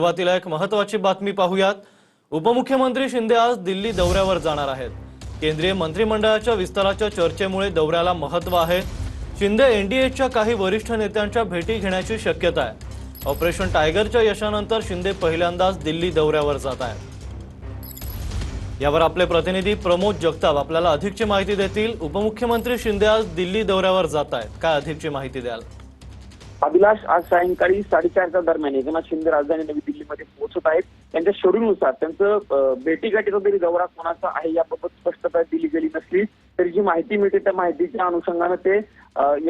सुरुवातीला एक महत्त्वाची बातमी पाहूयात। उपमुख्यमंत्री शिंदे आज दिल्ली दौऱ्यावर जाणार आहेत। केंद्रीय मंत्रिमंडळाच्या विस्ताराच्या चर्चेमुळे दौऱ्याला महत्त्व आहे। शिंदे एनडीएच्या काही वरिष्ठ नेत्यांच्या भेटी घेण्याची शक्यता आहे। ऑपरेशन टायगरच्या यशानंतर शिंदे पहिल्यांदाच दिल्ली दौऱ्यावर जात आहेत। यावर आपले प्रतिनिधी प्रमोद जगताप आपल्याला अधिकची माहिती देतील। उपमुख्यमंत्री शिंदे आज दिल्ली दौऱ्यावर जात आहेत, काय अधिकची माहिती द्याल? अभिलाष, आज सायंकाळी 4:30च्या दरम्यान एकनाथ शिंदे राजधानी नवी दिल्लीमध्ये पोहोचत आहेत। त्यांच्या शेड्यूलनुसार त्यांचं भेटीगाठीचा तरी दौरा कोणाचा आहे याबाबत स्पष्टता दिली गेली नसली तरी जी माहिती मिळते त्या माहितीच्या अनुषंगाने ते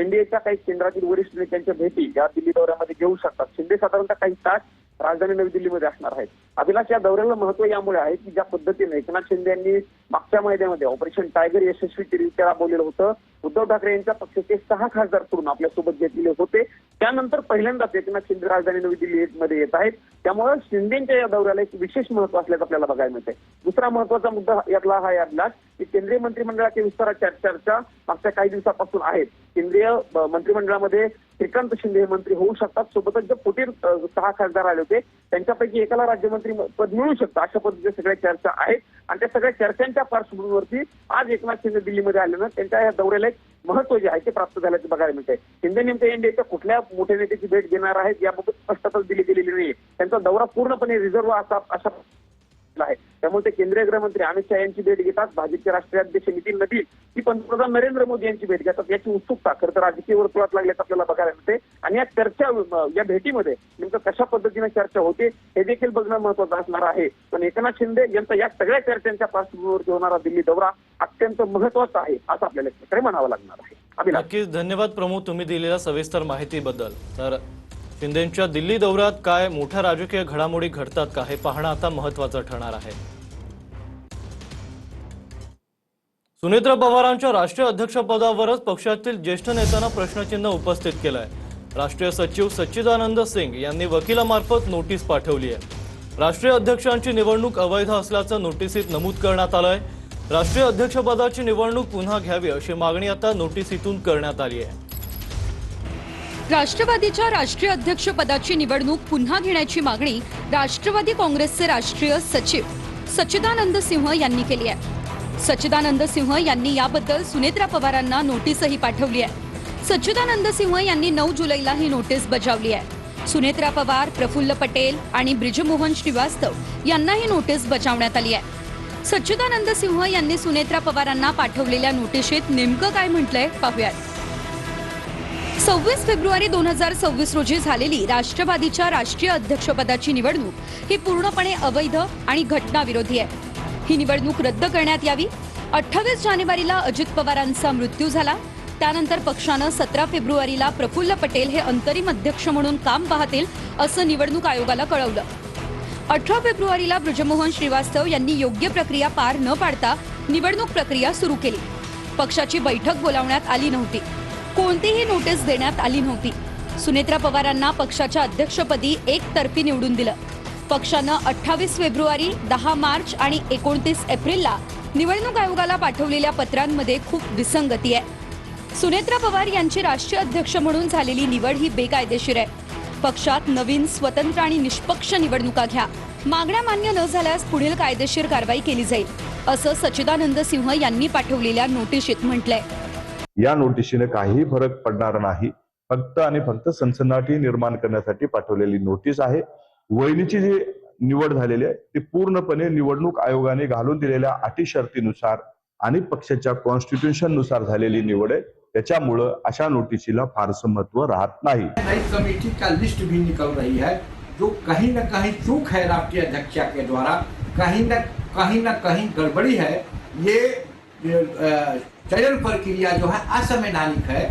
एनडीएच्या काही केंद्रातील वरिष्ठ नेत्यांच्या भेटी या दिल्ली दौऱ्यामध्ये घेऊ शकतात। शिंदे साधारणतः काही तास राजधानी नवी दिल्लीमध्ये असणार आहेत। अभिलाष, या दौऱ्याला महत्व यामुळे आहे की ज्या पद्धतीने एकनाथ शिंदे यांनी मागच्या महिन्यामध्ये ऑपरेशन टायगर यशस्वीरित्या राबवलेलं होतं, उद्धव ठाकरे यांच्या पक्षाचे 6 खासदार करून आपल्यासोबत घेतलेले होते, त्यानंतर पहिल्यांदाच एकनाथ शिंदे राजधानी नवी दिल्लीमध्ये येत आहेत। त्यामुळे शिंदेच्या या दौऱ्याला एक विशेष महत्व असल्याचं आपल्याला बघायला मिळतंय। दुसरा महत्वाचा मुद्दा यातला हा अभिलाष की केंद्रीय मंत्रिमंडळाच्या विस्ताराच्या चर्चा मागच्या काही दिवसापासून आहेत। केंद्रीय मंत्रिमंडळामध्ये श्रीकांत शिंदे हे मंत्री होऊ शकतात, सोबतच जे फुटीर 6 खासदार आले होते त्यांच्यापैकी एकाला राज्यमंत्री पद मिळू शकतं, अशा पद्धतीच्या सगळ्या चर्चा आहेत। आणि त्या सगळ्या चर्चांच्या पार्श्वभूमीवरती आज एकनाथ शिंदे दिल्लीमध्ये आल्यानं त्यांच्या या दौऱ्याला एक महत्व जे आहे ते प्राप्त झाल्याचं बघायला मिळतंय। शिंदे नेमक्या एनडीएच्या कुठल्या मोठ्या नेत्याची भेट घेणार आहेत याबाबत स्पष्टता दिली गेलेली नाही। त्यांचा दौरा पूर्णपणे रिझर्व्ह अशा आहे। त्यामुळे ते केंद्रीय गृहमंत्री अमित शहा यांची भेट घेतात, भाजपचे राष्ट्रीय अध्यक्ष नितीन नबीन की पंतप्रधान नरेंद्र मोदी यांची भेट घेतात, याची उत्सुकता खरं तर राजकीय वर्तुळात लागल्याचं आपल्याला बघायला मिळते। आणि या चर्चा या भेटीमध्ये नेमकं कशा पद्धतीने चर्चा होते हे देखील बघणं महत्वाचं असणार आहे। पण एकनाथ शिंदे यांचा या सगळ्या चर्चांच्या पार्श्वभूमीवरती होणारा दिल्ली दौरा अत्यंत महत्वाचा आहे असं आपल्याला एक प्रकारे म्हणावं लागणार आहे। नक्कीच धन्यवाद प्रमोद, तुम्ही दिलेल्या सविस्तर माहितीबद्दल। तर शिंदेंच्या दिल्ली दौऱ्यात काय मोठ्या राजकीय घडामोडी घडतात का हे पाहणं आता महत्त्वाचं ठरणार आहे। सुनेत्रा पवारांच्या राष्ट्रीय अध्यक्षपदावरच पक्षातील ज्येष्ठ नेत्यांना प्रश्नचिन्ह उपस्थित केलंय। राष्ट्रीय सचिव सच्चिदानंद सिंग यांनी वकिलामार्फत नोटीस पाठवली आहे। राष्ट्रीय अध्यक्षांची निवडणूक अवैध असल्याचं नोटिसीत नमूद करण्यात आलंय। राष्ट्रीय अध्यक्षपदाची निवडणूक पुन्हा घ्यावी अशी मागणी आता नोटिसीतून करण्यात आली आहे। राष्ट्रवादीच्या राष्ट्रीय अध्यक्षपदाची निवडणूक पुन्हा घेण्याची मागणी राष्ट्रवादी काँग्रेसचे राष्ट्रीय सचिव सच्चिदानंद सिंह यांनी केली आहे। सच्चिदानंद सिंह यांनी याबद्दल सुनेत्रा पवारांना नोटीसही पाठवली आहे। सच्चिदानंद सिंह यांनी 9 जुलैला ही नोटीस बजावली आहे। सुनेत्रा पवार, प्रफुल्ल पटेल आणि ब्रिजमोहन श्रीवास्तव यांना ही नोटीस बजावण्यात आली आहे। सच्चिदानंद सिंह यांनी सुनेत्रा पवारांना पाठवलेल्या नोटिशीत नेमकं काय म्हटलंय पाहूयात। 26 फेब्रुवारी 2026 रोजी झालेली राष्ट्रवादीच्या राष्ट्रीय अध्यक्षपदाची निवडणूक ही पूर्णपणे अवैध आणि घटनाविरोधी आहे। ही निवडणूक रद्द करण्यात यावी। 28 जानेवारीला अजित पवारांचा मृत्यू झाला, त्यानंतर पक्षानं 17 फेब्रुवारीला प्रफुल्ल पटेल हे अंतरिम अध्यक्ष म्हणून काम पाहतील असं निवडणूक आयोगाला कळवलं। 18 फेब्रुवारीला ब्रिजमोहन श्रीवास्तव यांनी योग्य प्रक्रिया पार न पाडता निवडणूक प्रक्रिया सुरू केली। पक्षाची बैठक बोलावण्यात आली नव्हती, कोणतीही नोटीस देण्यात आली नव्हती। सुनेत्रा पवारांना पक्षाच्या अध्यक्षपदी एकतर्फी निवडून दिलं। पक्षानं 28 फेब्रुवारी, 10 मार्च आणि 29 एप्रिलला निवडणूक आयोगाला पाठवलेल्या पत्रांमध्ये खूप विसंगती आहे। सुनेत्रा पवार यांची राष्ट्रीय अध्यक्ष म्हणून झालेली निवड ही बेकायदेशीर आहे। पक्षात नवीन, स्वतंत्र आणि निष्पक्ष निवडणुका घ्या। मागण्या मान्य न झाल्यास पुढील कायदेशीर कारवाई केली जाईल असं सच्चिदानंद सिंह यांनी पाठवलेल्या नोटिशीत म्हटलंय। या नोटिशीने काही फरक पडणार नाही, फक्त आणि फक्त सनसनाटी निर्माण करण्यासाठी पाठवलेली नोटीस आहे। वहिनीची जी निवड झालेली आहे ती पूर्णपणे निवडणूक आयोगाने घालून दिलेल्या अटी शर्तीनुसार आणि पक्षाच्या कॉन्स्टिट्यूशन नुसार झालेली निवड आहे। त्याच्यामुळे अशा नोटिशीला फारसं महत्व राहत नाही। नई कमेटी का लिस्ट भी निकल रही है जो कहीं न कहीं चूक है राष्ट्रीय अध्यक्ष के द्वारा, कहीं न कहीं गड़बड़ी है। ये चयन प्रक्रिया जो है असंवैधानिक है,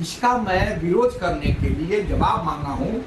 इसका मैं विरोध करने के लिए जवाब मांगा हूं।